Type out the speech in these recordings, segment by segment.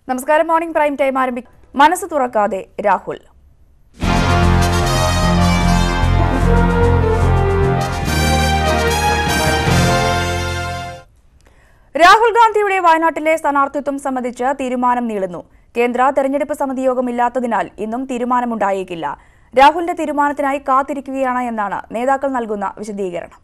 നമസ്കാരം. Morning prime time ആരംഭിക്കും. മനസ്സ് തുറക്കാതെ രാഹുൽ. രാഹുൽ ഗാന്ധിയുടെ വയനാട്ടിലെ സ്ഥാനാർത്ഥിത്വം സംബന്ധിച്ച് തീരുമാനം നീളുന്നു. കേന്ദ്ര തെരഞ്ഞെടുപ്പ് സമിതി യോഗം ഇല്ലാത്തതിനാൽ ഇന്നും തീരുമാനമുണ്ടായേക്കില്ല. രാഹുലിന്റെ തീരുമാനത്തിനായി കാത്തിരിക്കുകയാണ് എന്നാണ് നേതാക്കൾ നൽകുന്ന വിശദീകരണം.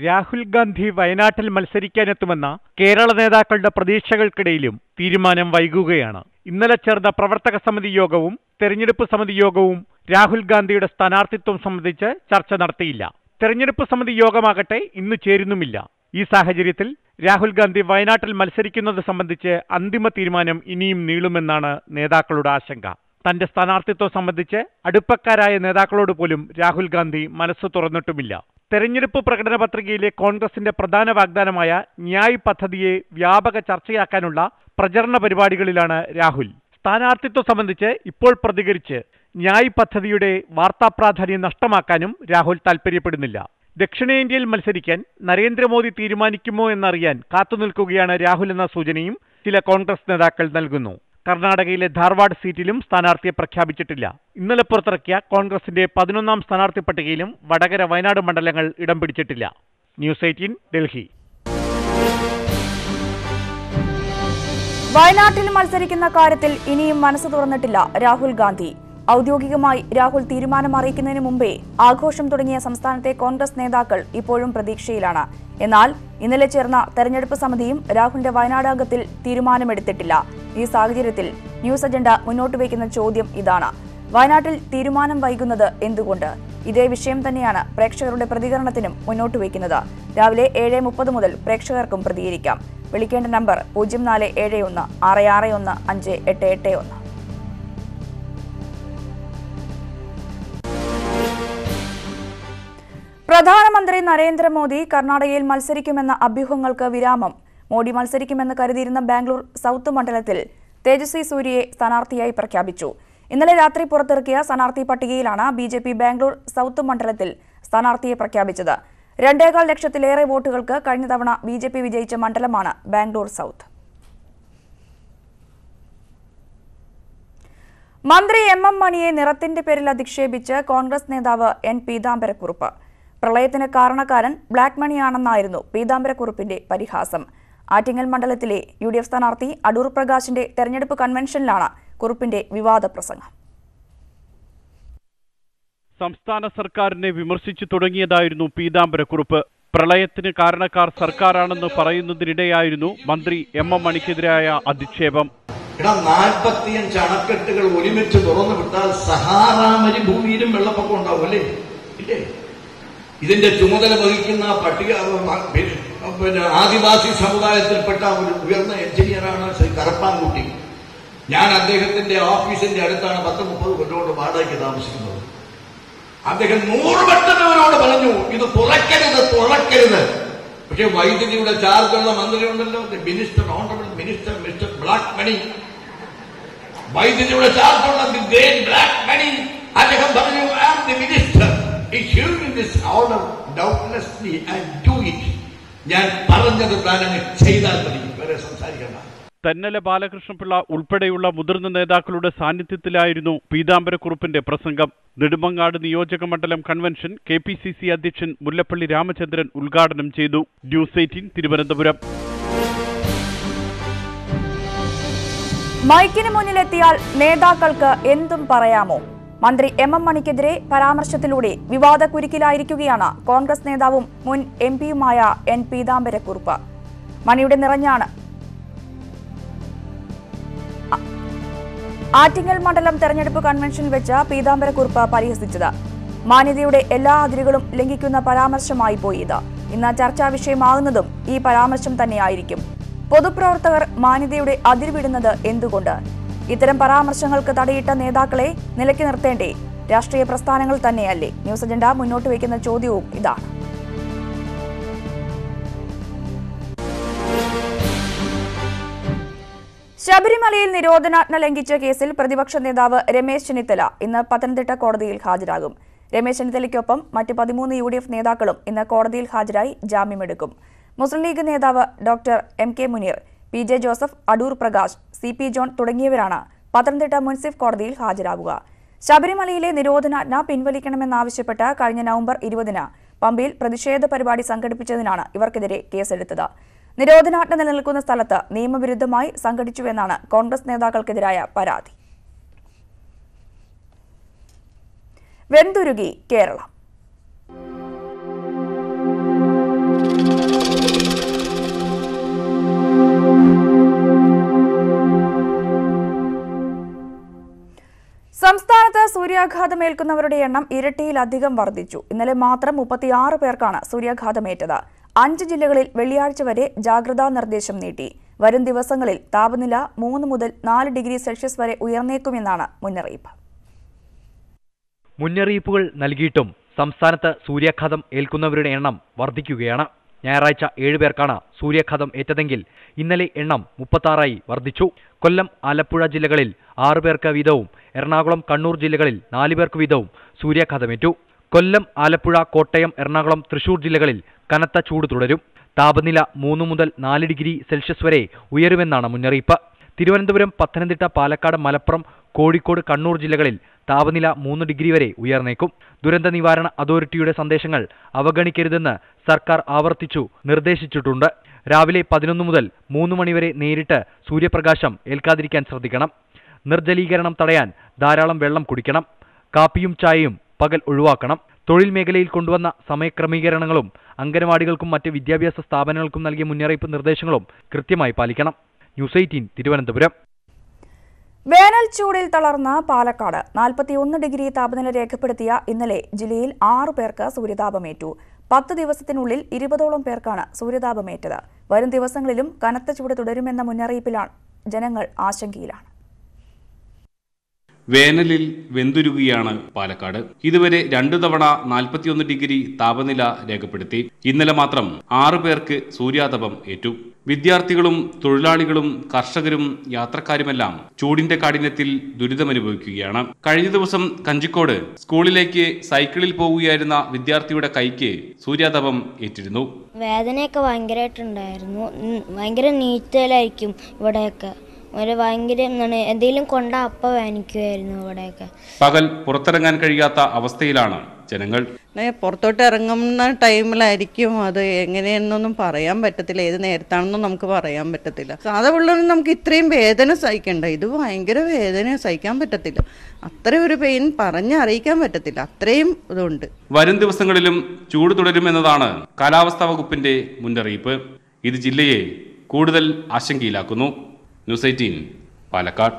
രാഹുൽ ഗാന്ധി വയനാട്ടിൽ മത്സരിക്കാനെത്തുമെന്ന കേരള നേതാക്കളുടെ പ്രതീക്ഷകൾക്കിടയിലും തീരുമാനം വൈകുകയാണ്. ഇന്നലെ ചേർന്ന പ്രവർത്തക സമിതി യോഗവും തെരഞ്ഞെടുപ്പ് സമിതി യോഗവും രാഹുൽ ഗാന്ധിയുടെ സ്ഥാനാർത്ഥിത്വം സംബന്ധിച്ച് ചർച്ച നടത്തിയില്ല. തെരഞ്ഞെടുപ്പ് സമിതി യോഗമാകട്ടെ ഇന്ന് ചേരുന്നുമില്ല. ഈ സാഹചര്യത്തിൽ രാഹുൽ ഗാന്ധി വയനാട്ടിൽ മത്സരിക്കുന്നത് സംബന്ധിച്ച് അന്തിമ തീരുമാനം ഇനിയും നീളുമെന്നാണ് നേതാക്കളുടെ ആശങ്ക. തന്റെ സ്ഥാനാർത്ഥിത്വം സംബന്ധിച്ച് അടുപ്പക്കാരായ നേതാക്കളോട് പോലും രാഹുൽ ഗാന്ധി മനസ്സ് തുറന്നിട്ടുമില്ല. തെരഞ്ഞെടുപ്പ് പ്രകടന പത്രികയിലെ കോൺഗ്രസിന്റെ പ്രധാന വാഗ്ദാനമായ ന്യായ് പദ്ധതിയെ വ്യാപക ചർച്ചയാക്കാനുള്ള പ്രചരണ പരിപാടികളിലാണ് രാഹുൽ. സ്ഥാനാർത്ഥിത്വം സംബന്ധിച്ച് ഇപ്പോൾ പ്രതികരിച്ച് ന്യായ് പദ്ധതിയുടെ വാർത്താപ്രാധാന്യം നഷ്ടമാക്കാനും രാഹുൽ താൽപര്യപ്പെടുന്നില്ല. ദക്ഷിണേന്ത്യയിൽ മത്സരിക്കാൻ നരേന്ദ്രമോദി തീരുമാനിക്കുമോ എന്നറിയാൻ കാത്തുനിൽക്കുകയാണ് രാഹുൽ എന്ന സൂചനയും ചില കോൺഗ്രസ് നേതാക്കൾ നൽകുന്നു. കർണാടകയിലെ ധാർവാഡ് സീറ്റിലും സ്ഥാനാർത്ഥിയെ പ്രഖ്യാപിച്ചിട്ടില്ല. ഇന്നലെ പുറത്തിറക്കിയ കോൺഗ്രസിന്റെ 11ാം സ്ഥാനാർത്ഥി പട്ടികയിലും വടകര, വയനാട് മണ്ഡലങ്ങൾ ഇടം പിടിച്ചിട്ടില്ല. ന്യൂസ് 18 ഡൽഹി. വയനാട്ടിൽ മത്സരിക്കുന്ന കാര്യത്തിൽ ഇനിയും മനസ്സ് തുറന്നിട്ടില്ല രാഹുൽ ഗാന്ധി. ഔദ്യോഗികമായി രാഹുൽ തീരുമാനം അറിയിക്കുന്നതിന് മുമ്പേ ആഘോഷം തുടങ്ങിയ സംസ്ഥാനത്തെ കോൺഗ്രസ് നേതാക്കൾ ഇപ്പോഴും പ്രതീക്ഷയിലാണ്. എന്നാൽ ഇന്നലെ ചേർന്ന തെരഞ്ഞെടുപ്പ് സമിതിയും രാഹുലിന്റെ വയനാട് അംഗത്തിൽ തീരുമാനമെടുത്തിട്ടില്ല. ഈ സാഹചര്യത്തിൽ ന്യൂസ് അജണ്ട മുന്നോട്ട് വയ്ക്കുന്ന ചോദ്യം ഇതാണ്: വയനാട്ടിൽ തീരുമാനം വൈകുന്നത് എന്തുകൊണ്ട്? ഇതേ വിഷയം തന്നെയാണ് പ്രേക്ഷകരുടെ പ്രതികരണത്തിനും മുന്നോട്ട് വയ്ക്കുന്നത്. രാവിലെ 7:30 മുതൽ പ്രേക്ഷകർക്കും പ്രതികരിക്കാം. വിളിക്കേണ്ട നമ്പർ 0471 661 5881. പ്രധാനമന്ത്രി നരേന്ദ്രമോദി കർണാടകയിൽ മത്സരിക്കുമെന്ന അഭ്യൂഹങ്ങൾക്ക് വിരാമം. മോഡി മത്സരിക്കുമെന്ന് കരുതിയിരുന്ന ബാംഗ്ലൂർ സൗത്ത് മണ്ഡലത്തിൽ തേജസ്വി സൂര്യയെ സ്ഥാനാർത്ഥിയായി പ്രഖ്യാപിച്ചു. ഇന്നലെ രാത്രി പുറത്തിറക്കിയ സ്ഥാനാർത്ഥി പട്ടികയിലാണ് BJP ബാംഗ്ലൂർ സൗത്ത് മണ്ഡലത്തിൽ സ്ഥാനാർത്ഥിയെ പ്രഖ്യാപിച്ചത്. 2.25 ലക്ഷത്തിലേറെ വോട്ടുകൾക്ക് കഴിഞ്ഞ തവണ BJP വിജയിച്ച മണ്ഡലമാണ് ബാംഗ്ലൂർ സൗത്ത്. മന്ത്രി MM മണിയെ നിറത്തിന്റെ പേരിൽ അധിക്ഷേപിച്ച് കോൺഗ്രസ് നേതാവ് N പീതാംബരക്കുറുപ്പ്. പ്രളയത്തിന് കാരണക്കാരൻ ബ്ലാക്ക് മണിയാണെന്നായിരുന്നു പീതാംബരക്കുറുപ്പിന്റെ പരിഹാസം. ആറ്റിങ്ങൽ മണ്ഡലത്തിലെ UDF സ്ഥാനാർത്ഥി അടൂർ പ്രകാശിന്റെ തെരഞ്ഞെടുപ്പ് കൺവെൻഷനിലാണ് കുറുപ്പിന്റെ വിവാദ പ്രസംഗം. സംസ്ഥാന സർക്കാരിനെ വിമർശിച്ചു തുടങ്ങിയതായിരുന്നു പീതാംബരക്കുറുപ്പ്. പ്രളയത്തിന് കാരണക്കാർ സർക്കാരാണെന്ന് പറയുന്നതിനിടെയായിരുന്നു മന്ത്രി MM മണിക്കെതിരായ അധിക്ഷേപം. 45 അണക്കെട്ടുകൾ ഒരുമിച്ച് തുറന്നു വിട്ടാൽ സഹാറ മരുഭൂമിയിലും വെള്ളപ്പൊക്കം ഉണ്ടാവും അല്ലേ? ഇല്ലേ? ഇതിന്റെ ചുമതല വഹിക്കുന്ന ആദിവാസി സമുദായത്തിൽപ്പെട്ട ഒരു ഉയർന്ന എഞ്ചിനീയറാണ് ശ്രീ കരപ്പാൻകുട്ടി. ഞാൻ അദ്ദേഹത്തിന്റെ ഓഫീസിന്റെ അടുത്താണ് 10-30 കൊല്ലം കൊണ്ട് വാടകയ്ക്ക് താമസിക്കുന്നത്. അദ്ദേഹം 100 വട്ടം അവരോട് പറഞ്ഞു, ഇത് തുറക്കരുത്. പക്ഷെ വൈദ്യുതിയുടെ ചാർജുള്ള മന്ത്രി ഉണ്ടല്ലോ, honourable minister mister black money, വൈദ്യുതിയുടെ ചാർജുള്ള ദി ഗ്രേറ്റ് ബ്ലാക്ക് മണി, അദ്ദേഹം പറഞ്ഞു, I am the minister, issuing this order doubtlessly and do it. ഞാൻ പറഞ്ഞത് താനങ്ങ് ചെയ്താൽ മതി, വേറെ സംസാരിക്കണ്ട. തെന്നല ബാലകൃഷ്ണപിള്ള ഉൾപ്പെടെയുള്ള മുതിർന്ന നേതാക്കളുടെ സാന്നിധ്യത്തിലായിരുന്നു പീതാംബരക്കുറുപ്പിന്റെ പ്രസംഗം. നെടുമങ്ങാട് നിയോജക മണ്ഡലം കൺവെൻഷൻ KPCC അധ്യക്ഷൻ മുല്ലപ്പള്ളി രാമചന്ദ്രൻ ഉദ്ഘാടനം ചെയ്തു. ന്യൂസ് 18 തിരുവനന്തപുരം. മൈക്കിന് മുന്നിലെത്തിയാൽ നേതാക്കൾക്ക് എന്തും പറയാമോ? മന്ത്രി MM മണിക്കെതിരെ പരാമർശത്തിലൂടെ വിവാദക്കുരുക്കിലായിരിക്കുകയാണ് കോൺഗ്രസ് നേതാവും മുൻ MP-യുമായ N പീതാംബരക്കുറുപ്പ്. മണിയുടെ നിറഞ്ഞാണ് ആറ്റിങ്ങൽ മണ്ഡലം തെരഞ്ഞെടുപ്പ് കൺവെൻഷനിൽ വെച്ച് പീതാംബരക്കുറുപ്പ് പരിഹസിച്ചത്. മാന്യതയുടെ എല്ലാ അതിരുകളും ലംഘിക്കുന്ന പരാമർശമായി പോയി ഇത്. ഇന്ന് ചർച്ചാ വിഷയമാകുന്നതും ഈ പരാമർശം തന്നെയായിരിക്കും. പൊതുപ്രവർത്തകർ മാന്യതയുടെ അതിരുവിടുന്നത് എന്തുകൊണ്ട്? ഇത്തരം പരാമർശങ്ങൾക്ക് തടയിട്ട നേതാക്കളെ നിലയ്ക്ക് നിർത്തേണ്ടേ? രാഷ്ട്രീയ പ്രസ്ഥാനങ്ങൾ തന്നെയല്ലേ? ന്യൂസ് അജണ്ട മുന്നോട്ട് വയ്ക്കുന്ന ചോദ്യവും ഇതാണ്. ശബരിമലയിൽ നിരോധനാജ്ഞ ലംഘിച്ച കേസിൽ പ്രതിപക്ഷ നേതാവ് രമേശ് ചെന്നിത്തല ഇന്ന് പത്തനംതിട്ട കോടതിയിൽ ഹാജരാകും. രമേശ് ചെന്നിത്തലയ്ക്കൊപ്പം മറ്റ് 13 UDF നേതാക്കളും ഇന്ന് കോടതിയിൽ ഹാജരായി ജാമ്യമെടുക്കും. മുസ്ലിം ലീഗ് നേതാവ് doctor MK Muneer, PJ Joseph, Adoor Prakash, CP John തുടങ്ങിയവരാണ് പത്തനംതിട്ട മുനിസിഫ് കോടതിയിൽ ഹാജരാവുക. ശബരിമലയിലെ നിരോധനാജ്ഞ പിൻവലിക്കണമെന്നാവശ്യപ്പെട്ട് കഴിഞ്ഞ നവംബർ 20-ന് പമ്പയിൽ പ്രതിഷേധ പരിപാടി സംഘടിപ്പിച്ചതിനാണ് ഇവർക്കെതിരെ കേസെടുത്തത്. നിരോധനാജ്ഞ നിലനിൽക്കുന്ന സ്ഥലത്ത് നിയമവിരുദ്ധമായി സംഘടിച്ചുവെന്നാണ് കോൺഗ്രസ് നേതാക്കൾക്കെതിരായ പരാതി. വെന്തുരുകി കേരളം. സംസ്ഥാനത്ത് സൂര്യാഘാതമേൽക്കുന്നവരുടെ എണ്ണം ഇരട്ടിയിലധികം വർദ്ധിച്ചു. ഇന്നലെ മാത്രം 36 പേർക്കാണ് സൂര്യാഘാതമേറ്റത്. 5 ജില്ലകളിൽ വെള്ളിയാഴ്ച വരെ ജാഗ്രതാ നിർദ്ദേശം നീട്ടി. വരും ദിവസങ്ങളിൽ താപനില 3 മുതൽ 4 ഡിഗ്രി സെൽഷ്യസ് വരെ ഉയർന്നേക്കുമെന്നാണ് മുന്നറിയിപ്പ്. മുന്നറിയിപ്പുകൾ നൽകിയിട്ടും സംസ്ഥാനത്ത് സൂര്യാഘാതം ഏൽക്കുന്നവരുടെ എണ്ണം വർദ്ധിക്കുകയാണ്. ഞായറാഴ്ച 7 പേർക്കാണ് സൂര്യാഘാതം ഏറ്റതെങ്കിൽ ഇന്നലെ എണ്ണം 36ആയി വർദ്ധിച്ചു. കൊല്ലം, ആലപ്പുഴ ജില്ലകളിൽ 6 പേർക്ക് വീതവും എറണാകുളം, കണ്ണൂർ ജില്ലകളിൽ 4 പേർക്ക് വീതവും സൂര്യാഘാതമേറ്റു. കൊല്ലം, ആലപ്പുഴ, കോട്ടയം, എറണാകുളം, തൃശൂർ ജില്ലകളിൽ കനത്ത ചൂട് തുടരും. താപനില 3 മുതൽ 4 ഡിഗ്രി സെൽഷ്യസ് വരെ ഉയരുമെന്നാണ് മുന്നറിയിപ്പ്. തിരുവനന്തപുരം, പത്തനംതിട്ട, പാലക്കാട്, മലപ്പുറം, കോഴിക്കോട്, കണ്ണൂർ ജില്ലകളിൽ താപനില 3 ഡിഗ്രി വരെ ഉയർന്നേക്കും. ദുരന്ത നിവാരണ അതോറിറ്റിയുടെ സന്ദേശങ്ങൾ അവഗണിക്കരുതെന്ന് സർക്കാർ ആവർത്തിച്ചു നിർദ്ദേശിച്ചിട്ടുണ്ട്. രാവിലെ 11 മുതൽ 3 മണിവരെ നേരിട്ട് സൂര്യപ്രകാശം ഏൽക്കാതിരിക്കാൻ ശ്രദ്ധിക്കണം. നിർജ്ജലീകരണം തടയാൻ ധാരാളം വെള്ളം കുടിക്കണം. കാപ്പിയും ചായയും പകൽ ഒഴിവാക്കണം. തൊഴിൽ മേഖലയിൽ കൊണ്ടുവന്ന സമയക്രമീകരണങ്ങളും അംഗനവാടികൾക്കും മറ്റ് വിദ്യാഭ്യാസ സ്ഥാപനങ്ങൾക്കും നൽകിയ മുന്നറിയിപ്പ് നിർദ്ദേശങ്ങളും കൃത്യമായി പാലിക്കണം. ന്യൂസ് 18 തിരുവനന്തപുരം. വേനൽ ചൂടിൽ തളർന്ന പാലക്കാട് 41 ഡിഗ്രി താപനില രേഖപ്പെടുത്തിയ ഇന്നലെ ജില്ലയിൽ 6 പേർക്ക് സൂര്യതാപമേറ്റു. 10 ദിവസത്തിനുള്ളിൽ 20ഓളം പേർക്കാണ് സൂര്യതാപമേറ്റത്. വരും ദിവസങ്ങളിലും കനത്ത ചൂട് തുടരുമെന്ന മുന്നറിയിപ്പിലാണ് ജനങ്ങൾ ആശങ്കയിലാണ്. വേനലിൽ വെന്തുരുകയാണ് പാലക്കാട്. ഇതുവരെ 2 തവണ 41 ഡിഗ്രി താപനില രേഖപ്പെടുത്തി. ഇന്നലെ മാത്രം 6 പേർക്ക് സൂര്യാതപം ഏറ്റു. വിദ്യാർത്ഥികളും തൊഴിലാളികളും കർഷകരും യാത്രക്കാരുമെല്ലാം ചൂടിന്റെ കാഠിന്യത്തിൽ ദുരിതമനുഭവിക്കുകയാണ്. കഴിഞ്ഞ ദിവസം കഞ്ചിക്കോട് സ്കൂളിലേക്ക് സൈക്കിളിൽ പോകുകയായിരുന്ന വിദ്യാർത്ഥിയുടെ കൈക്ക് സൂര്യാതപം ഏറ്റിരുന്നു. വേദനയൊക്കെ ഭയങ്കരമായിട്ടുണ്ടായിരുന്നു. ഭയങ്കര നീറ്റലായിരിക്കും ഇവിടെയൊക്കെ. ഭയങ്കര എന്തെങ്കിലും കൊണ്ട അപ്പം വേനിക്കുമായിരുന്നു ഇവിടെയൊക്കെ. പകൽ പുറത്തിറങ്ങാൻ കഴിയാത്ത അവസ്ഥയിലാണ് ജനങ്ങൾ. പുറത്തോട്ട് ഇറങ്ങുന്ന ടൈമിലായിരിക്കും അത് എങ്ങനെയെന്നൊന്നും പറയാൻ പറ്റത്തില്ല. ഏത് നേരത്താണെന്നും നമുക്ക് പറയാൻ പറ്റത്തില്ല. സാധാ പിള്ളേരും നമുക്ക് ഇത്രയും വേദന സഹിക്കണ്ട. ഇത് ഭയങ്കര വേദന സഹിക്കാൻ പറ്റത്തില്ല. അത്രയും ഒരു പെയിൻ പറഞ്ഞറിയിക്കാൻ പറ്റത്തില്ല. അത്രയും ഇതുണ്ട്. വരും ദിവസങ്ങളിലും ചൂട് തുടരുമെന്നതാണ് കാലാവസ്ഥാ വകുപ്പിന്റെ മുന്നറിയിപ്പ്. ഇത് ജില്ലയെ കൂടുതൽ ആശങ്കയിലാക്കുന്നു. ന്യൂസ് 18 പാലക്കാട്.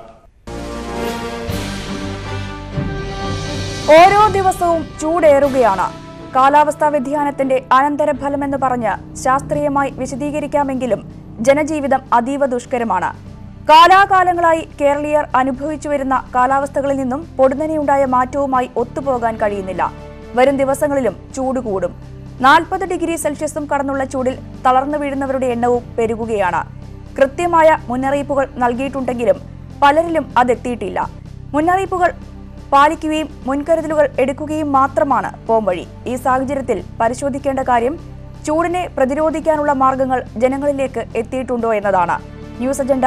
ഓരോ ദിവസവും ചൂടേറുകയാണ്. കാലാവസ്ഥാ വ്യതിയാനത്തിന്റെ അനന്തരഫലമെന്ന് പറഞ്ഞ് ശാസ്ത്രീയമായി വിശദീകരിക്കാമെങ്കിലും ജനജീവിതം അതീവ ദുഷ്കരമാണ്. കാലാകാലങ്ങളായി കേരളീയർ അനുഭവിച്ചു വരുന്ന കാലാവസ്ഥകളിൽ നിന്നും പൊടുന്നനെയുണ്ടായ മാറ്റവുമായി ഒത്തുപോകാൻ കഴിയുന്നില്ല. വരും ദിവസങ്ങളിലും ചൂട് കൂടും. 40 ഡിഗ്രി സെൽഷ്യസും കടന്നുള്ള ചൂടിൽ തളർന്നു വീഴുന്നവരുടെ എണ്ണവും പെരുകുകയാണ്. കൃത്യമായ മുന്നറിയിപ്പുകൾ നൽകിയിട്ടുണ്ടെങ്കിലും പലരിലും അതെത്തിയിട്ടില്ല. മുന്നറിയിപ്പുകൾ പാലിക്കുകയും മുൻകരുതലുകൾ എടുക്കുകയും മാത്രമാണ് പോംവഴി. ഈ സാഹചര്യത്തിൽ പരിശോധിക്കേണ്ട കാര്യം ചൂടിനെ പ്രതിരോധിക്കാനുള്ള മാർഗങ്ങൾ ജനങ്ങളിലേക്ക് എത്തിയിട്ടുണ്ടോ എന്നതാണ്. ന്യൂസ് അജണ്ട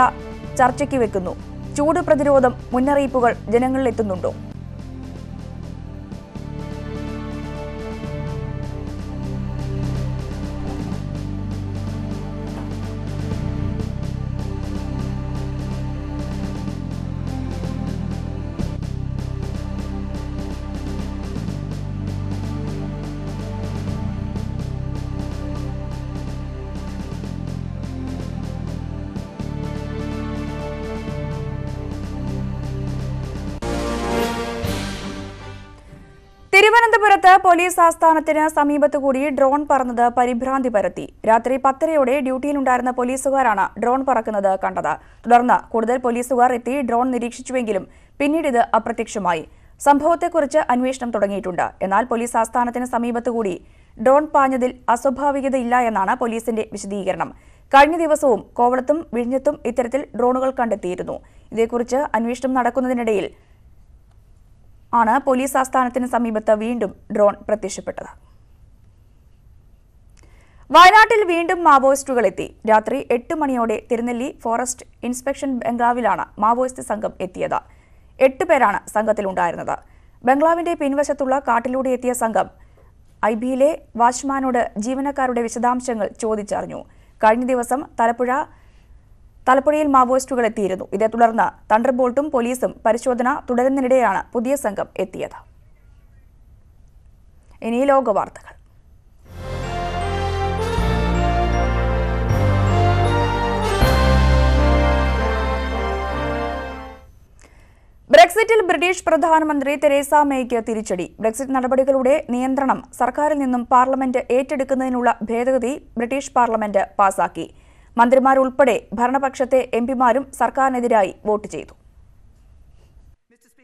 ചർച്ചയ്ക്ക് വെക്കുന്നു. ചൂട് പ്രതിരോധം മുന്നറിയിപ്പുകൾ ജനങ്ങളിലെത്തുന്നുണ്ടോ? തിരുവനന്തപുരത്ത് പോലീസ് ആസ്ഥാനത്തിന് സമീപത്തുകൂടി ഡ്രോൺ പറന്നത് പരിഭ്രാന്തി പരത്തി. രാത്രി 10:30-ഓടെ ഡ്യൂട്ടിയിലുണ്ടായിരുന്ന പോലീസുകാരാണ് ഡ്രോൺ പറക്കുന്നത് കണ്ടത്. തുടർന്ന് കൂടുതൽ പോലീസുകാർ എത്തി ഡ്രോൺ നിരീക്ഷിച്ചുവെങ്കിലും പിന്നീട് ഇത് അപ്രത്യക്ഷമായി. സംഭവത്തെക്കുറിച്ച് അന്വേഷണം തുടങ്ങിയിട്ടുണ്ട്. എന്നാൽ പോലീസ് ആസ്ഥാനത്തിന് സമീപത്തുകൂടി ഡ്രോൺ പാഞ്ഞതിൽ അസ്വാഭാവികതയില്ല എന്നാണ് പോലീസിന്റെ വിശദീകരണം. കഴിഞ്ഞ ദിവസവും കോവളത്തും വിഴിഞ്ഞത്തും ഇത്തരത്തിൽ ഡ്രോണുകൾ കണ്ടെത്തിയിരുന്നു. ഇതേക്കുറിച്ച് അന്വേഷണം നടക്കുന്നതിനിടയിൽ ആണ് പോലീസ് ആസ്ഥാനത്തിന് സമീപത്ത് വീണ്ടും ഡ്രോൺ പ്രത്യക്ഷപ്പെട്ടത്. വയനാട്ടിൽ വീണ്ടും മാവോയിസ്റ്റുകൾ എത്തി. രാത്രി 8 മണിയോടെ തിരുനെല്ലി ഫോറസ്റ്റ് ഇൻസ്പെക്ഷൻ ബംഗ്ലാവിലാണ് മാവോയിസ്റ്റ് സംഘം എത്തിയത്. 8 പേരാണ് സംഘത്തിലുണ്ടായിരുന്നത്. ബംഗ്ലാവിന്റെ പിൻവശത്തുള്ള കാട്ടിലൂടെ എത്തിയ സംഘം ഐബിയിലെ വാച്ച്മാനോട് ജീവനക്കാരുടെ വിശദാംശങ്ങൾ ചോദിച്ചറിഞ്ഞു. കഴിഞ്ഞ ദിവസം തലപ്പുഴയിൽ മാവോയിസ്റ്റുകൾ എത്തിയിരുന്നു. ഇതേ തുടർന്ന് തണ്ടർബോൾട്ടും പോലീസും പരിശോധന തുടരുന്നതിനിടെയാണ് പുതിയ സംഘം എത്തിയത്. ഇനി ലോകവാർത്തകൾ. ബ്രെക്സിറ്റിൽ ബ്രിട്ടീഷ് പ്രധാനമന്ത്രി തെരേസ മേയ്ക്ക് തിരിച്ചടി. ബ്രെക്സിറ്റ് നടപടികളുടെ നിയന്ത്രണം സർക്കാരിൽ നിന്നും പാർലമെന്റ് ഏറ്റെടുക്കുന്നതിനുള്ള ഭേദഗതി ബ്രിട്ടീഷ് പാർലമെന്റ് പാസാക്കി. മന്ത്രിമാരുൾപ്പെടെ ഭരണപക്ഷത്തെ എംപിമാരും സർക്കാരിനെതിരായി വോട്ട് ചെയ്തു.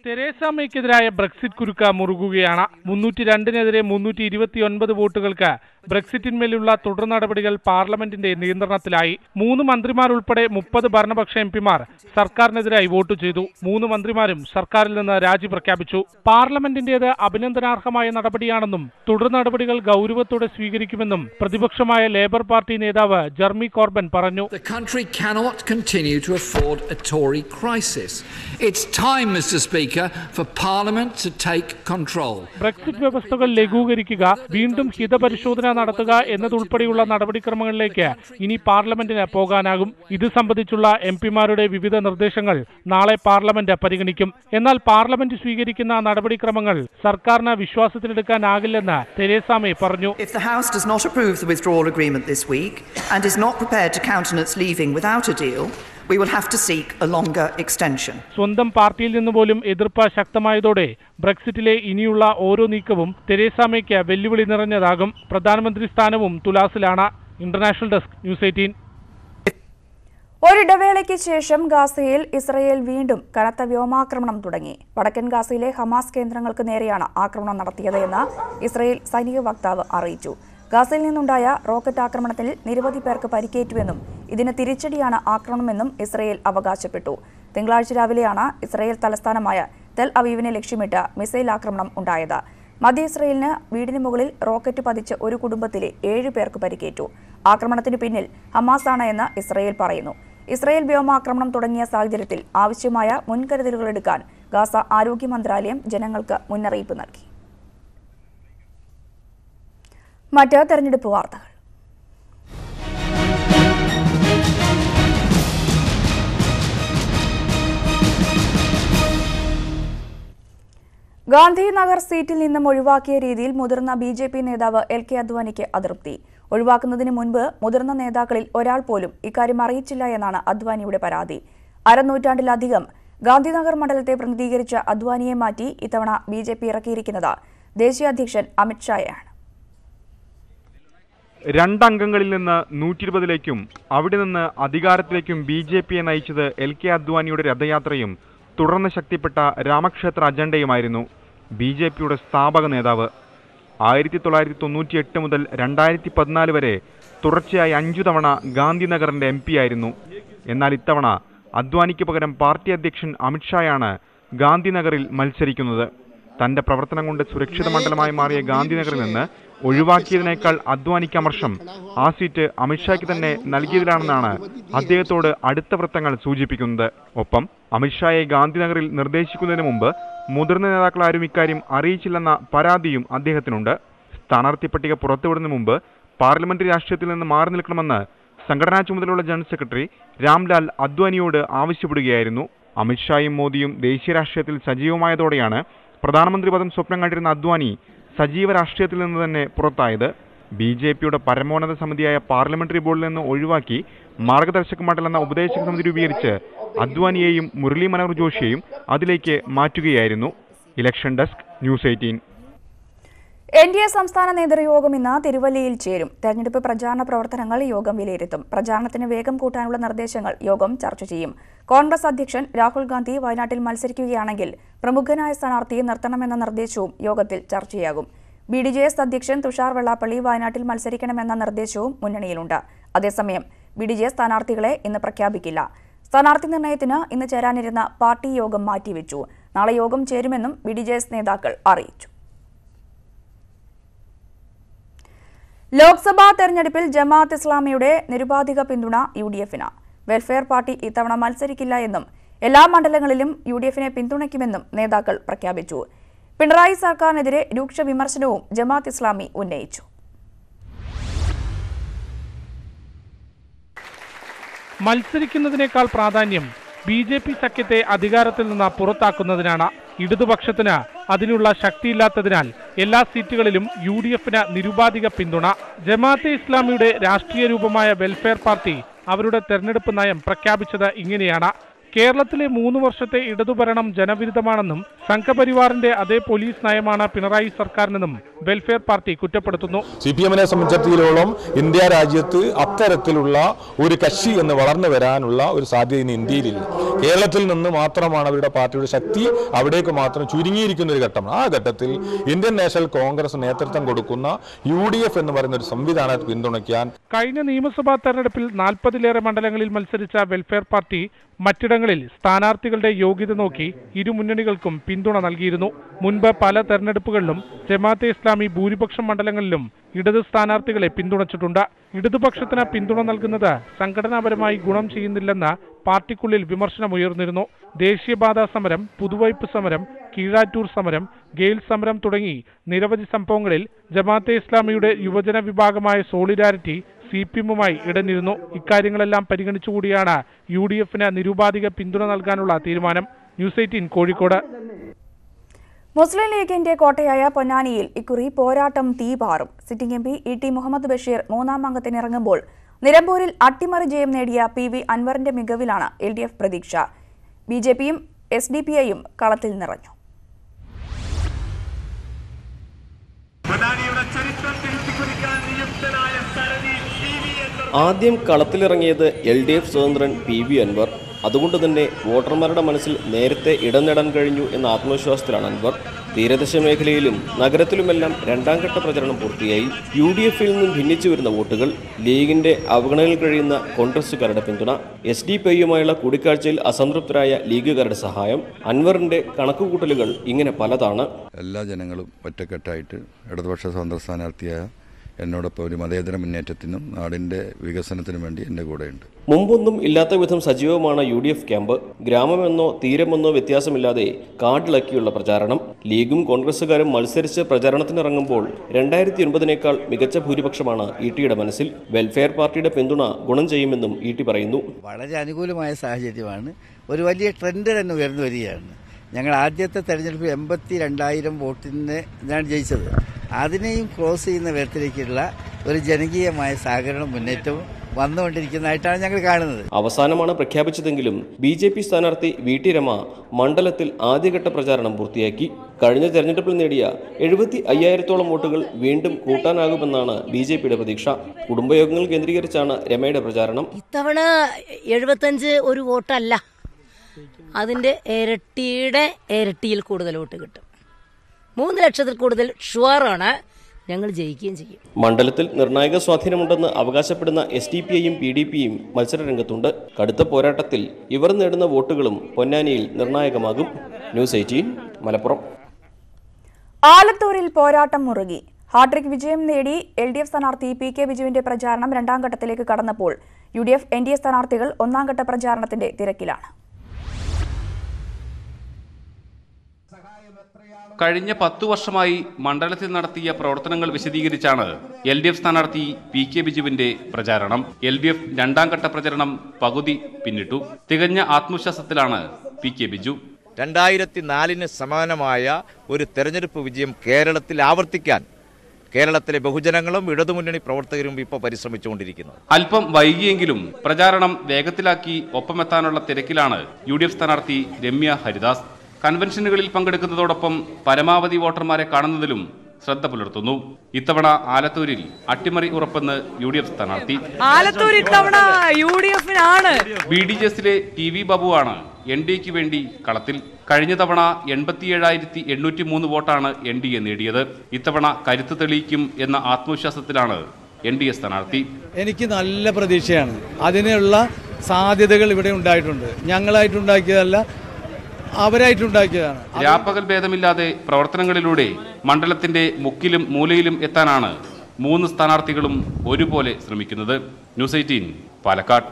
തെരേസ മേയ്ക്കെതിരായ ബ്രെക്സിറ്റ് കുരുക്ക് മുറുകുകയാണ്. 302-നെതിരെ 329 വോട്ടുകൾക്ക് ബ്രെക്സിറ്റിന്മേലുള്ള തുടർ നടപടികൾ പാർലമെന്റിന്റെ നിയന്ത്രണത്തിലായി. 3 മന്ത്രിമാരുൾപ്പെടെ 30 ഭരണപക്ഷ എംപിമാർ സർക്കാരിനെതിരായി വോട്ട് ചെയ്തു. 3 മന്ത്രിമാരും സർക്കാരിൽ നിന്ന് രാജി പ്രഖ്യാപിച്ചു. പാർലമെന്റിന്റേത് അഭിനന്ദനാർഹമായ നടപടിയാണെന്നും തുടർ നടപടികൾ ഗൗരവത്തോടെ സ്വീകരിക്കുമെന്നും പ്രതിപക്ഷമായ ലേബർ പാർട്ടി നേതാവ് ജെർമി കോർബൻ പറഞ്ഞു. The country cannot continue to afford a Tory crisis. It's time, Mr. Speaker, for Parliament to take control. Brexit വ്യവസ്ഥകൾ ലഘൂകരിക്കുക, വീണ്ടും ഹിതപരിശോധന നടത്തുക എന്നതുൾപ്പെടെയുള്ള നടപടിക്രമങ്ങളിലേക്ക് ഇനി പാർലമെന്റിന് പോകാനാകും. ഇത് സംബന്ധിച്ചുള്ള എംപിമാരുടെ വിവിധ നിർദ്ദേശങ്ങൾ നാളെ പാർലമെന്റ് പരിഗണിക്കും. എന്നാൽ പാർലമെന്റ് സ്വീകരിക്കുന്ന നടപടിക്രമങ്ങൾ സർക്കാരിന് വിശ്വാസത്തിലെടുക്കാനാകില്ലെന്ന് തെരേസ മേ പറഞ്ഞു. If the House does not approve the withdrawal agreement this week and is not prepared to countenance leaving without a deal, we will have to seek a longer extension. സ്വന്തം പാർട്ടിയിൽ നിന്ന് പോലും എതിർപ്പ് ശക്തമായതോടെ ബ്രെക്സിറ്റിലെ ഇനിയുള്ള ഓരോ നീക്കവും തെരേസ മേയ്ക്ക് വെല്ലുവിളി നിറഞ്ഞതാകും. പ്രധാനമന്ത്രി സ്ഥാനവും തുലാസിലാണ്. International desk, news 18. ഒരിടവേളയ്ക്ക് ശേഷം ഗാസയിൽ ഇസ്രയേൽ വീണ്ടും കനത്ത വ്യോമാക്രമണം തുടങ്ങി. വടക്കൻ ഗാസയിലെ ഹമാസ് കേന്ദ്രങ്ങൾക്ക് നേരെയാണ് ആക്രമണം നടത്തിയത് എന്ന് ഇസ്രയേൽ സൈനിക വക്താവ് അറിയിച്ചു. ഗാസയിൽ നിന്നുണ്ടായ റോക്കറ്റ് ആക്രമണത്തിൽ നിരവധി പേർക്ക് പരിക്കേറ്റുവെന്നും ഇതിന് തിരിച്ചടിയാണ് ആക്രമണമെന്നും ഇസ്രയേൽ അവകാശപ്പെട്ടു. തിങ്കളാഴ്ച രാവിലെയാണ് ഇസ്രയേൽ തലസ്ഥാനമായ തെൽ അവീവിനെ ലക്ഷ്യമിട്ട് മിസൈൽ ആക്രമണം ഉണ്ടായത്. മധ്യ ഇസ്രയേലിന് വീടിന് മുകളിൽ റോക്കറ്റ് പതിച്ച് ഒരു കുടുംബത്തിലെ 7 പേർക്ക് പരിക്കേറ്റു. ആക്രമണത്തിന് പിന്നിൽ ഹമാസ് ആണ് എന്ന് ഇസ്രയേൽ പറയുന്നു. ഇസ്രയേൽ വ്യോമാക്രമണം തുടങ്ങിയ സാഹചര്യത്തിൽ ആവശ്യമായ മുൻകരുതലുകൾ എടുക്കാൻ ഗാസ ആരോഗ്യ മന്ത്രാലയം ജനങ്ങൾക്ക് മുന്നറിയിപ്പ് നൽകി. മറ്റ് തെരഞ്ഞെടുപ്പ് വാർത്തകൾ. ഗാന്ധിനഗർ സീറ്റിൽ നിന്നും ഒഴിവാക്കിയ രീതിയിൽ മുതിർന്ന BJP നേതാവ് LK അദ്വാനിക്ക് അതൃപ്തി. ഒഴിവാക്കുന്നതിന് മുൻപ് മുതിർന്ന നേതാക്കളിൽ ഒരാൾ പോലും ഇക്കാര്യം അറിയിച്ചില്ല എന്നാണ് അദ്വാനിയുടെ പരാതി. അരനൂറ്റാണ്ടിലധികം ഗാന്ധിനഗർ മണ്ഡലത്തെ പ്രതിനിധീകരിച്ച അദ്വാനിയെ മാറ്റി ഇത്തവണ BJP ഇറക്കിയിരിക്കുന്നത് ദേശീയ അധ്യക്ഷൻ അമിത് ഷായാണ്. 2 അംഗങ്ങളിൽ നിന്ന് 120ലേക്കും അവിടെ നിന്ന് അധികാരത്തിലേക്കും BJPയെ നയിച്ചത് LK അദ്വാനിയുടെ രഥയാത്രയും തുടർന്ന് ശക്തിപ്പെട്ട രാമക്ഷേത്ര അജണ്ടയുമായിരുന്നു. BJPയുടെ സ്ഥാപക നേതാവ് 1998 മുതൽ 2014 വരെ തുടർച്ചയായി 5 തവണ ഗാന്ധിനഗറിന്റെ MP ആയിരുന്നു. എന്നാൽ ഇത്തവണ അദ്വാനിക്ക് പകരം പാർട്ടി അധ്യക്ഷൻ അമിത് ഷായാണ് ഗാന്ധിനഗറിൽ മത്സരിക്കുന്നത്. തന്റെ പ്രവർത്തനം കൊണ്ട് സുരക്ഷിത മണ്ഡലമായി മാറിയ ഗാന്ധിനഗറിൽ നിന്ന് ഒഴിവാക്കിയതിനേക്കാൾ അദ്വാനിക്ക് അമർഷം ആ സീറ്റ് അമിത്ഷായ്ക്ക് തന്നെ നൽകിയതിലാണെന്നാണ് അദ്ദേഹത്തോട് അടുത്ത വൃത്തങ്ങൾ സൂചിപ്പിക്കുന്നത്. ഒപ്പം അമിത്ഷായെ ഗാന്ധിനഗറിൽ നിർദ്ദേശിക്കുന്നതിന് മുമ്പ് മുതിർന്ന നേതാക്കളാരും ഇക്കാര്യം അറിയിച്ചില്ലെന്ന പരാതിയും അദ്ദേഹത്തിനുണ്ട്. സ്ഥാനാർത്ഥി പട്ടിക പുറത്തുവിടുന്നതിന് മുമ്പ് പാർലമെന്ററി രാഷ്ട്രീയത്തിൽ നിന്ന് മാറി നിൽക്കണമെന്ന് സംഘടനാ ചുമതലയുള്ള ജനറൽ സെക്രട്ടറി രാംലാൽ അദ്വാനിയോട് ആവശ്യപ്പെടുകയായിരുന്നു. അമിത്ഷായും മോദിയും ദേശീയ രാഷ്ട്രീയത്തിൽ സജീവമായതോടെയാണ് പ്രധാനമന്ത്രി പദം സ്വപ്നം കണ്ടിരുന്ന അദ്വാനി സജീവ രാഷ്ട്രീയത്തിൽ നിന്ന് തന്നെ പുറത്തായത്. BJPയുടെ പരമോന്നത സമിതിയായ പാർലമെന്ററി ബോർഡിൽ നിന്ന് ഒഴിവാക്കി മാർഗദർശക മണ്ഡലം എന്ന ഉപദേശക സമിതി രൂപീകരിച്ച് അദ്വാനിയെയും മുരളി മനോഹർ ജോഷിയെയും അതിലേക്ക് മാറ്റുകയായിരുന്നു. Election desk, news 18. NDA സംസ്ഥാന നേതൃയോഗം ഇന്ന് തിരുവല്ലയിൽ ചേരും. തെരഞ്ഞെടുപ്പ് പ്രചാരണ പ്രവർത്തനങ്ങൾ യോഗം വിലയിരുത്തും. പ്രചാരണത്തിന് വേഗം കൂട്ടാനുള്ള നിർദ്ദേശങ്ങൾ യോഗം ചർച്ച ചെയ്യും. കോൺഗ്രസ് അധ്യക്ഷൻ രാഹുൽ ഗാന്ധി വയനാട്ടിൽ മത്സരിക്കുകയാണെങ്കിൽ പ്രമുഖനായ സ്ഥാനാർത്ഥിയെ നിർത്തണമെന്ന നിർദ്ദേശവും യോഗത്തിൽ ചർച്ചയാകും. BDJS അധ്യക്ഷൻ തുഷാർ വെള്ളാപ്പള്ളി വയനാട്ടിൽ മത്സരിക്കണമെന്ന നിർദ്ദേശവും മുന്നണിയിലുണ്ട്. അതേസമയം BDJS സ്ഥാനാർത്ഥികളെ ഇന്ന് പ്രഖ്യാപിക്കില്ല. സ്ഥാനാർത്ഥി നിർണയത്തിന് ഇന്ന് ചേരാനിരുന്ന പാർട്ടി യോഗം മാറ്റിവെച്ചു. നാളെ യോഗം ചേരുമെന്നും BDJS നേതാക്കൾ അറിയിച്ചു. ലോക്സഭാ തെരഞ്ഞെടുപ്പിൽ ജമാഅത്ത് ഇസ്ലാമിയുടെ നിരുപാധിക പിന്തുണ യുഡിഎഫിന്. വെൽഫെയർ പാർട്ടി ഇത്തവണ മത്സരിക്കില്ല എന്നും എല്ലാ മണ്ഡലങ്ങളിലും യുഡിഎഫിനെ പിന്തുണയ്ക്കുമെന്നും നേതാക്കൾ പ്രഖ്യാപിച്ചു. പിണറായി സർക്കാരിനെതിരെ രൂക്ഷ വിമർശനവും ജമാഅത്ത് ഇസ്ലാമി ഉന്നയിച്ചു. മത്സരിക്കുന്നതിനേക്കാൾ പ്രാധാന്യം ബി.ജെ.പി. സഖ്യത്തെ അധികാരത്തിൽ നിന്ന് പുറത്താക്കുന്നതിനാണ്. ഇടതുപക്ഷത്തിന് അതിനുള്ള ശക്തിയില്ലാത്തതിനാൽ എല്ലാ സീറ്റുകളിലും യു.ഡി.എഫിന് നിരുപാധിക പിന്തുണ. ജമാഅത്തെ ഇസ്ലാമിയുടെ രാഷ്ട്രീയ രൂപമായ വെൽഫെയർ പാർട്ടി അവരുടെ തെരഞ്ഞെടുപ്പ് നയം പ്രഖ്യാപിച്ചത് ഇങ്ങനെയാണ്. കേരളത്തിലെ 3 വർഷത്തെ ഇടതുഭരണം ജനവിരുദ്ധമാണെന്നും സംഘപരിവാറിന്റെ അതേ പോലീസ് നയമാണ് പിണറായി സർക്കാരിനെന്നും വെൽഫെയർ പാർട്ടി കുറ്റപ്പെടുത്തുന്നു. CPM-നെ സംബന്ധിച്ചിടത്തോളം ഇന്ത്യ രാജ്യത്ത് അത്തരത്തിലുള്ള ഒരു കക്ഷി എന്ന് വളർന്നു വരാനുള്ള ഒരു സാധ്യത ഇന്ന് ഇന്ത്യയിലില്ല. കേരളത്തിൽ നിന്ന് മാത്രമാണ് അവരുടെ പാർട്ടിയുടെ ശക്തി അവിടേക്ക് മാത്രം ചുരുങ്ങിയിരിക്കുന്ന ഒരു ഘട്ടമാണ്. ആ ഘട്ടത്തിൽ ഇന്ത്യൻ നാഷണൽ കോൺഗ്രസ് നേതൃത്വം കൊടുക്കുന്ന UDF എന്ന് പറയുന്ന ഒരു സംവിധാനത്തെ പിന്തുണയ്ക്കാൻ കഴിഞ്ഞ നിയമസഭാ തെരഞ്ഞെടുപ്പിൽ 40-ലേറെ മണ്ഡലങ്ങളിൽ മത്സരിച്ച വെൽഫെയർ പാർട്ടി മറ്റിടങ്ങളിൽ സ്ഥാനാർത്ഥികളുടെ യോഗ്യത നോക്കി ഇരു മുന്നണികൾക്കും പിന്തുണ നൽകിയിരുന്നു. മുൻപ് പല തെരഞ്ഞെടുപ്പുകളിലും ജമാഅത്തെ ഇസ്ലാമി ഭൂരിപക്ഷം മണ്ഡലങ്ങളിലും ഇടത് സ്ഥാനാർത്ഥികളെ പിന്തുണച്ചിട്ടുണ്ട്. ഇടതുപക്ഷത്തിന് പിന്തുണ നൽകുന്നത് സംഘടനാപരമായി ഗുണം ചെയ്യുന്നില്ലെന്ന് പാർട്ടിക്കുള്ളിൽ വിമർശനമുയർന്നിരുന്നു. ദേശീയപാതാ സമരം, പുതുവൈപ്പ് സമരം, കീഴാറ്റൂർ സമരം, ഗെയിൽ സമരം തുടങ്ങി നിരവധി സംഭവങ്ങളിൽ ജമാഅത്തെ ഇസ്ലാമിയുടെ യുവജന വിഭാഗമായ സോളിഡാരിറ്റി CPM-മായി ഇടഞ്ഞിരുന്നു. ഇക്കാര്യങ്ങളെല്ലാം പരിഗണിച്ചുകൂടിയാണ് UDF-ന് നിരുപാധിക പിന്തുണ നൽകാനുള്ള തീരുമാനം. ന്യൂസ് 18 കോഴിക്കോട്. മുസ്ലിം ലീഗിന്റെ കോട്ടയായ പൊന്നാനിയിൽ ഇക്കുറി പോരാട്ടം തീപാറും. Sitting MP E.T. Muhammad Basheer 3-ാം അംഗത്തിനിറങ്ങുമ്പോൾ നിലമ്പൂരിൽ അട്ടിമറി ജയം നേടിയ PV അൻവറിന്റെ മികവിലാണ് LDF പ്രതീക്ഷ. BJP-യും SDPI-യും കളത്തിൽ നിറഞ്ഞു. ആദ്യം കളത്തിലിറങ്ങിയത് LDF സ്വതന്ത്രൻ PV അൻവർ. അതുകൊണ്ട് തന്നെ വോട്ടർമാരുടെ മനസ്സിൽ നേരത്തെ ഇടം നേടാൻ കഴിഞ്ഞു എന്ന ആത്മവിശ്വാസത്തിലാണ് അൻവർ. തീരദേശ മേഖലയിലും നഗരത്തിലുമെല്ലാം 2ാം ഘട്ട പ്രചരണം പൂർത്തിയായി. UDF-ൽ നിന്നും ഭിന്നിച്ചു വരുന്ന വോട്ടുകൾ, ലീഗിന്റെ അവഗണനയിൽ കഴിയുന്ന കോൺഗ്രസുകാരുടെ പിന്തുണ, SDPI-യുമായുള്ള കൂടിക്കാഴ്ചയിൽ അസംതൃപ്തരായ ലീഗുകാരുടെ സഹായം, അൻവറിന്റെ കണക്കുകൂട്ടലുകൾ ഇങ്ങനെ പലതാണ്. എല്ലാ ജനങ്ങളും ഒറ്റക്കെട്ടായിട്ട് ഇടതുപക്ഷ സ്വതന്ത്ര സ്ഥാനാർത്ഥിയായ എന്നോടൊപ്പം ഒരു മതേതര മുന്നേറ്റത്തിനും നാടിന്റെ വികസനത്തിനും വേണ്ടി എന്റെ കൂടെയുണ്ട്. മുമ്പൊന്നും ഇല്ലാത്ത വിധം സജീവമാണ് UDF ക്യാമ്പ്. ഗ്രാമമെന്നോ തീരമെന്നോ വ്യത്യാസമില്ലാതെ കാടിളക്കിയുള്ള പ്രചാരണം. ലീഗും കോൺഗ്രസുകാരും മത്സരിച്ച് പ്രചാരണത്തിനിറങ്ങുമ്പോൾ 2009-നേക്കാൾ മികച്ച ഭൂരിപക്ഷമാണ് E.T.യുടെ മനസ്സിൽ. വെൽഫെയർ പാർട്ടിയുടെ പിന്തുണ ഗുണം ചെയ്യുമെന്നും E.T. പറയുന്നു. വളരെ അനുകൂലമായ സാഹചര്യമാണ്. ഒരു വലിയ ട്രെൻഡ് തന്നെ ഉയർന്നു വരികയാണ്. ഞങ്ങൾ ആദ്യത്തെ തെരഞ്ഞെടുപ്പിൽ 82,000 വോട്ടിന് ഞാൻ ജയിച്ചത്. അതിനെയും ക്രോസ് ചെയ്യുന്ന വിധത്തിലേക്കുള്ള ഒരു ജനകീയമായ സഹകരണ മുന്നേറ്റവും വന്നുകൊണ്ടിരിക്കുന്നതായിട്ടാണ് ഞങ്ങൾ കാണുന്നത്. അവസാനമാണ് പ്രഖ്യാപിച്ചതെങ്കിലും BJP സ്ഥാനാർത്ഥി VT രമ മണ്ഡലത്തിൽ ആദ്യഘട്ട പ്രചാരണം പൂർത്തിയാക്കി. കഴിഞ്ഞ തെരഞ്ഞെടുപ്പിൽ നേടിയ 75,000-ഓളം വോട്ടുകൾ വീണ്ടും കൂട്ടാനാകുമെന്നാണ് BJPയുടെ പ്രതീക്ഷ. കുടുംബയോഗങ്ങൾ കേന്ദ്രീകരിച്ചാണ് രമയുടെ പ്രചാരണം. ഇത്തവണ 75 ഒരു വോട്ടല്ല, അതിന്റെ ഇരട്ടിയിൽ കൂടുതൽ വോട്ട് കിട്ടും. 3 ലക്ഷത്തിൽ കൂടുതൽ ഷുവറാണ്. ഞങ്ങൾ ജയിക്കുകയും ചെയ്യും. മണ്ഡലത്തിൽ നിർണായക സ്വാധീനമുണ്ടെന്ന് അവകാശപ്പെടുന്ന SDPI-യും PDP-യും മത്സരരംഗത്തുണ്ട്. കടുത്ത പോരാട്ടത്തിൽ ഇവർ നേടുന്ന വോട്ടുകളും പൊന്നാനിയിൽ നിർണായകമാകും. ന്യൂസ് 18 മലപ്പുറം. ആലത്തൂരിൽ പോരാട്ടം മുറുകി. ഹാട്രിക് വിജയം നേടി LDF സ്ഥാനാർത്ഥി PK ബിജുവിന്റെ പ്രചാരണം 2ാം ഘട്ടത്തിലേക്ക് കടന്നപ്പോൾ UDF NDA സ്ഥാനാർത്ഥികൾ 1ാം ഘട്ട പ്രചാരണത്തിന്റെ തിരക്കിലാണ്. കഴിഞ്ഞ 10 വർഷമായി മണ്ഡലത്തിൽ നടത്തിയ പ്രവർത്തനങ്ങൾ വിശദീകരിച്ചാണ് LDF സ്ഥാനാർത്ഥി PK ബിജുവിന്റെ പ്രചാരണം. LDF 2ാം ഘട്ട പ്രചരണം പകുതി പിന്നിട്ടു. തികഞ്ഞ ആത്മവിശ്വാസത്തിലാണ് PK ബിജു. 2004-ന് സമാനമായ ഒരു തെരഞ്ഞെടുപ്പ് വിജയം കേരളത്തിൽ ആവർത്തിക്കാൻ കേരളത്തിലെ ബഹുജനങ്ങളും ഇടതുമുന്നണി പ്രവർത്തകരും ഇപ്പോൾ പരിശ്രമിച്ചുകൊണ്ടിരിക്കുന്നത്. അല്പം വൈകിയെങ്കിലും പ്രചാരണം വേഗത്തിലാക്കി ഒപ്പമെത്താനുള്ള തിരക്കിലാണ് UDF സ്ഥാനാർത്ഥി രമ്യ ഹരിദാസ്. കൺവെൻഷനുകളിൽ പങ്കെടുക്കുന്നതോടൊപ്പം പരമാവധി വോട്ടർമാരെ കാണുന്നതിലും ശ്രദ്ധ പുലർത്തുന്നു. ഇത്തവണ ആലത്തൂരിൽ അട്ടിമറി ഉറപ്പെന്ന് UDF സ്ഥാനാർത്ഥി. ആലത്തൂർ ഇത്തവണ UDF-നാണ്. BDJS-ലെ TV ബാബുവാണ് NDAക്ക് വേണ്ടി കളത്തിൽ. കഴിഞ്ഞ തവണ 87,803 വോട്ടാണ് NDA നേടിയത്. ഇത്തവണ കരുത്ത് തെളിയിക്കും എന്ന ആത്മവിശ്വാസത്തിലാണ് NDA സ്ഥാനാർത്ഥി. എനിക്ക് നല്ല പ്രതീക്ഷയാണ്. അതിനുള്ള സാധ്യതകൾ ഇവിടെ ഉണ്ടായിട്ടുണ്ട്. ഞങ്ങളായിട്ടുണ്ടാക്കിയതല്ല, അവരായിട്ടുണ്ടാക്കിയതാണ്. രാപ്പകൽ ഭേദമില്ലാതെ പ്രവർത്തനങ്ങളിലൂടെ മണ്ഡലത്തിന്റെ മുക്കിലും മൂലയിലും എത്താനാണ് 3 സ്ഥാനാർത്ഥികളും ഒരുപോലെ ശ്രമിക്കുന്നത്. ന്യൂസ് 18 പാലക്കാട്.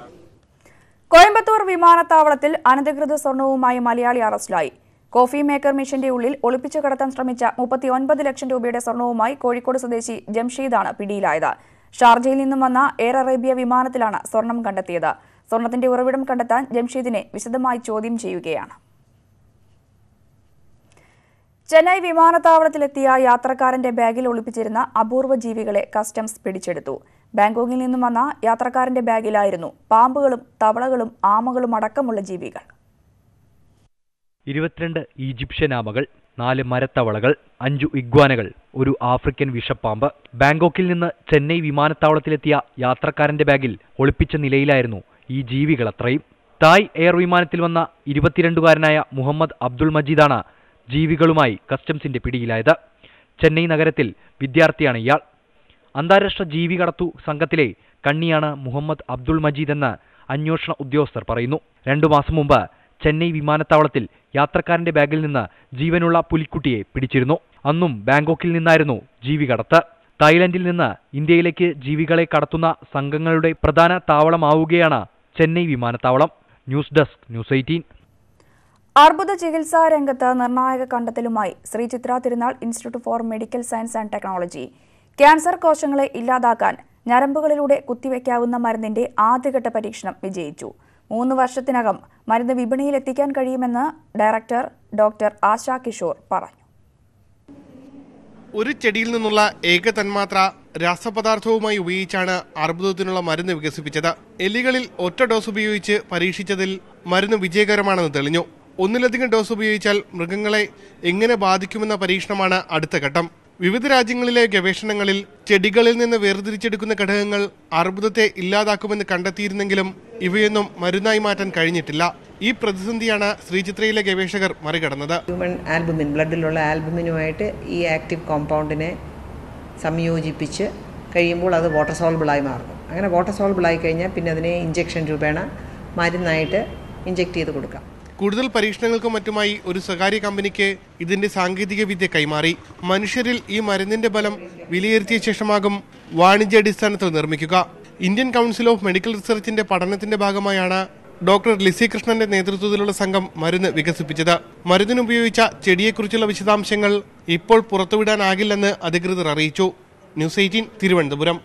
കോയമ്പത്തൂർ വിമാനത്താവളത്തിൽ അനധികൃത സ്വർണവുമായി മലയാളി അറസ്റ്റിലായി. കോഫി മേക്കർ മെഷീന്റെ ഉള്ളിൽ ഒളിപ്പിച്ചു കടത്താൻ ശ്രമിച്ച 39 ലക്ഷം രൂപയുടെ സ്വർണവുമായി കോഴിക്കോട് സ്വദേശി ജംഷീദാണ് പിടിയിലായത്. ഷാർജയിൽ നിന്നും വന്ന എയർ അറേബ്യ വിമാനത്തിലാണ് സ്വർണം കണ്ടെത്തിയത്. സ്വർണത്തിന്റെ ഉറവിടം കണ്ടെത്താൻ ജംഷീദിനെ വിശദമായി ചോദ്യം ചെയ്യുകയാണ്. ചെന്നൈ വിമാനത്താവളത്തിലെത്തിയ യാത്രക്കാരന്റെ ബാഗിൽ ഒളിപ്പിച്ചിരുന്ന അപൂർവ ജീവികളെ കസ്റ്റംസ് പിടിച്ചെടുത്തു. ബാങ്കോക്കിൽ നിന്നും വന്ന യാത്രക്കാരന്റെ ബാഗിലായിരുന്നു പാമ്പുകളും തവളകളും ആമകളും അടക്കമുള്ള ജീവികൾ. 22 ഈജിപ്ഷ്യൻ ആമകൾ, 4 മരത്തവളകൾ, 5 ഇഗ്വാനകൾ, ഒരു ആഫ്രിക്കൻ വിഷപ്പാമ്പ്. ബാങ്കോക്കിൽ നിന്ന് ചെന്നൈ വിമാനത്താവളത്തിലെത്തിയ യാത്രക്കാരന്റെ ബാഗിൽ ഒളിപ്പിച്ച നിലയിലായിരുന്നു ഈ ജീവികളത്രയും. തായ് എയർ വിമാനത്തിൽ വന്ന 22-കാരനായ മുഹമ്മദ് അബ്ദുൾ മജീദാണ് ജീവികളുമായി കസ്റ്റംസിന്റെ പിടിയിലായത്. ചെന്നൈ നഗരത്തിൽ വിദ്യാർത്ഥിയാണ് ഇയാൾ. അന്താരാഷ്ട്ര ജീവി കടത്തു സംഘത്തിലെ കണ്ണിയാണ് മുഹമ്മദ് അബ്ദുൾ മജീദ് എന്ന് അന്വേഷണ ഉദ്യോഗസ്ഥർ പറയുന്നു. 2 മാസം മുമ്പ് ചെന്നൈ വിമാനത്താവളത്തിൽ യാത്രക്കാരന്റെ ബാഗിൽ നിന്ന് ജീവനുള്ള പുലിക്കുട്ടിയെ പിടിച്ചിരുന്നു. അന്നും ബാങ്കോക്കിൽ നിന്നായിരുന്നു ജീവി കടത്ത്. തായ്ലൻഡിൽ നിന്ന് ഇന്ത്യയിലേക്ക് ജീവികളെ കടത്തുന്ന സംഘങ്ങളുടെ പ്രധാന താവളമാവുകയാണ് ചെന്നൈ വിമാനത്താവളം. News desk news 18. അർബുദ ചികിത്സാ രംഗത്ത് നിർണായക കണ്ടെത്തലുമായി ശ്രീ ചിത്ര തിരുനാൾ institute four medical science and technology. Cancer കോശങ്ങളെ ഇല്ലാതാക്കാൻ ഞരമ്പുകളിലൂടെ കുത്തിവെക്കാവുന്ന മരുന്നിന്റെ ആദ്യഘട്ട പരീക്ഷണം വിജയിച്ചു. 3 വർഷത്തിനകം മരുന്ന് വിപണിയിൽ എത്തിക്കാൻ കഴിയുമെന്ന് ഡയറക്ടർ ഡോക്ടർ ആശാ കിഷോർ പറഞ്ഞു. ഒരു ചെടിയിൽ നിന്നുള്ള ഏക തന്മാത്ര രാസപദാർത്ഥവുമായി ഉപയോഗിച്ചാണ് അർബുദത്തിനുള്ള മരുന്ന് വികസിപ്പിച്ചത്. എലികളിൽ ഒറ്റ ഡോസ് ഉപയോഗിച്ച് പരീക്ഷിച്ചതിൽ മരുന്ന് വിജയകരമാണെന്ന് തെളിഞ്ഞു. ഒന്നിലധികം ഡോസ് ഉപയോഗിച്ചാൽ മൃഗങ്ങളെ എങ്ങനെ ബാധിക്കുമെന്ന പരീക്ഷണമാണ് അടുത്ത ഘട്ടം. വിവിധ രാജ്യങ്ങളിലെ ഗവേഷണങ്ങളിൽ ചെടികളിൽ നിന്ന് വേർതിരിച്ചെടുക്കുന്ന ഘടകങ്ങൾ അർബുദത്തെ ഇല്ലാതാക്കുമെന്ന് കണ്ടെത്തിയിരുന്നെങ്കിലും ഇവയൊന്നും മരുന്നായി മാറ്റാൻ കഴിഞ്ഞിട്ടില്ല. ഈ പ്രതിസന്ധിയാണ് ശ്രീചിത്രയിലെ ഗവേഷകർ മറികടന്നത്. ഹ്യൂമൻ ആൽബുമിൻ, ബ്ലഡിലുള്ള ആൽബുമിനുമായിട്ട് ഈ ആക്റ്റീവ് കോമ്പൗണ്ടിനെ സംയോജിപ്പിച്ച് കഴിയുമ്പോൾ അത് വാട്ടർ സോൾബിളായി മാറുന്നു. അങ്ങനെ വാട്ടർ സോൾബിളായി കഴിഞ്ഞാൽ പിന്നെ അതിനെ ഇഞ്ചക്ഷൻ രൂപേണ മരുന്നായിട്ട് ഇഞ്ചെക്ട് ചെയ്ത് കൊടുക്കാം. കൂടുതൽ പരീക്ഷണങ്ങൾക്കും മറ്റുമായി ഒരു സ്വകാര്യ കമ്പനിക്ക് ഇതിന്റെ സാങ്കേതിക വിദ്യ കൈമാറി. മനുഷ്യരിൽ ഈ മരുന്നിന്റെ ബലം വിലയിരുത്തിയ ശേഷമാകും വാണിജ്യാടിസ്ഥാനത്തിൽ നിർമ്മിക്കുക. ഇന്ത്യൻ കൗൺസിൽ ഓഫ് മെഡിക്കൽ റിസർച്ചിന്റെ പഠനത്തിന്റെ ഭാഗമായാണ് ഡോക്ടർ ലിസി കൃഷ്ണന്റെ നേതൃത്വത്തിലുള്ള സംഘം മരുന്ന് വികസിപ്പിച്ചത്. മരുന്നിനുപയോഗിച്ച ചെടിയെക്കുറിച്ചുള്ള വിശദാംശങ്ങൾ ഇപ്പോൾ പുറത്തുവിടാനാകില്ലെന്ന് അധികൃതർ അറിയിച്ചു. ന്യൂസ് 18 തിരുവനന്തപുരം.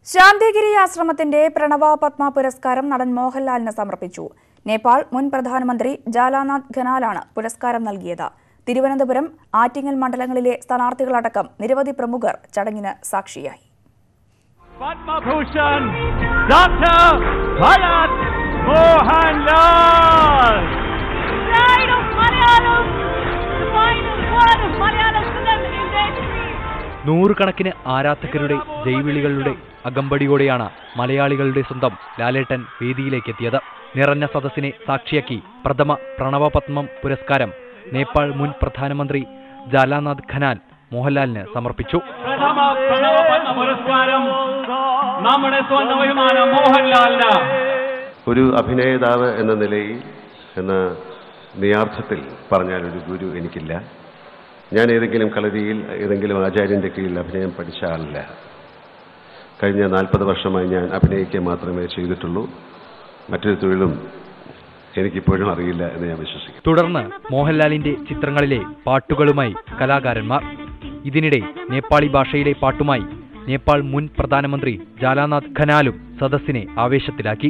ശാന്തിഗിരി ആശ്രമത്തിന്റെ പ്രണവ പത്മ പുരസ്കാരം നടൻ മോഹൻലാലിന് സമർപ്പിച്ചു. നേപ്പാൾ മുൻ പ്രധാനമന്ത്രി ജാലാനാഥ് ഖനാലാണ് പുരസ്കാരം നൽകിയത്. തിരുവനന്തപുരം, ആറ്റിങ്ങൽ മണ്ഡലങ്ങളിലെ സ്ഥാനാർത്ഥികളടക്കം നിരവധി പ്രമുഖർ ചടങ്ങിന് സാക്ഷിയായി. പത്മഭൂഷൺ ഡോക്ടർ ഭരത് മോഹൻലാൽ. നൂറുകണക്കിന് ആരാധകരുടെ ജൈവിളികളുടെ അകമ്പടിയോടെയാണ് മലയാളികളുടെ സ്വന്തം ലാലേട്ടൻ വേദിയിലേക്കെത്തിയത്. നിറഞ്ഞ സദസ്സിനെ സാക്ഷിയാക്കി പ്രഥമ പ്രണവപത്മം പുരസ്കാരം നേപ്പാൾ മുൻ പ്രധാനമന്ത്രി ജാലാനാഥ് ഖനാൽ മോഹൻലാലിന് സമർപ്പിച്ചു. ഒരു അഭിനേതാവ് എന്ന നിലയിൽ എന്ന നിയാർത്ഥത്തിൽ പറഞ്ഞാൽ ഒരു ഗുരു എനിക്കില്ല. ഞാൻ ഏതെങ്കിലും കളരിയിൽ ഏതെങ്കിലും ആചാര്യൻ്റെ കീഴിൽ അഭിനയം പഠിച്ച ആളല്ല. കഴിഞ്ഞ 40 വർഷമായി ഞാൻ അഭിനയിക്കുക മാത്രമേ ചെയ്തിട്ടുള്ളൂ. മറ്റൊരു തൊഴിലും എനിക്കിപ്പോഴും അറിയില്ല എന്ന് ഞാൻ വിശ്വസിക്കുന്നു. തുടർന്ന് മോഹൻലാലിന്റെ ചിത്രങ്ങളിലെ പാട്ടുകളുമായി കലാകാരന്മാർ. ഇതിനിടെ നേപ്പാളി ഭാഷയിലെ പാട്ടുമായി നേപ്പാൾ മുൻ പ്രധാനമന്ത്രി ജാലാനാഥ് ഖനാലും സദസ്സിനെ ആവേശത്തിലാക്കി.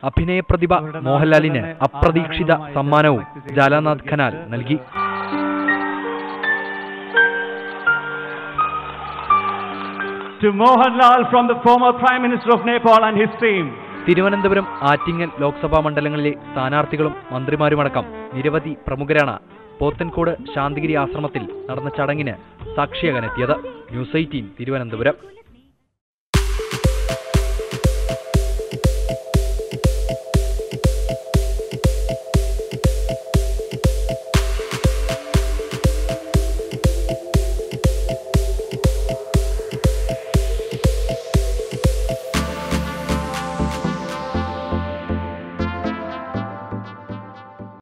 അഭിനയ പ്രതിഭ മോഹൻലാലിന് അപ്രതീക്ഷിത സമ്മാനവും ജാലാനാഥ് ഖനാൽ നൽകി. To Mohanlal from the former Prime Minister of Nepal and his team. Thiruvananthapuram, Attingal Lok Sabha മണ്ഡലങ്ങളിലെ സ്ഥാനാർത്ഥികളും മന്ത്രിമാരുമടക്കം നിരവധി പ്രമുഖരാണ് പോത്തൻകോട് ശാന്തിഗിരി ആശ്രമത്തിൽ നടന്ന ചടങ്ങിന് സാക്ഷിയാകാനെത്തിയത്. ന്യൂസ് 18 തിരുവനന്തപുരം.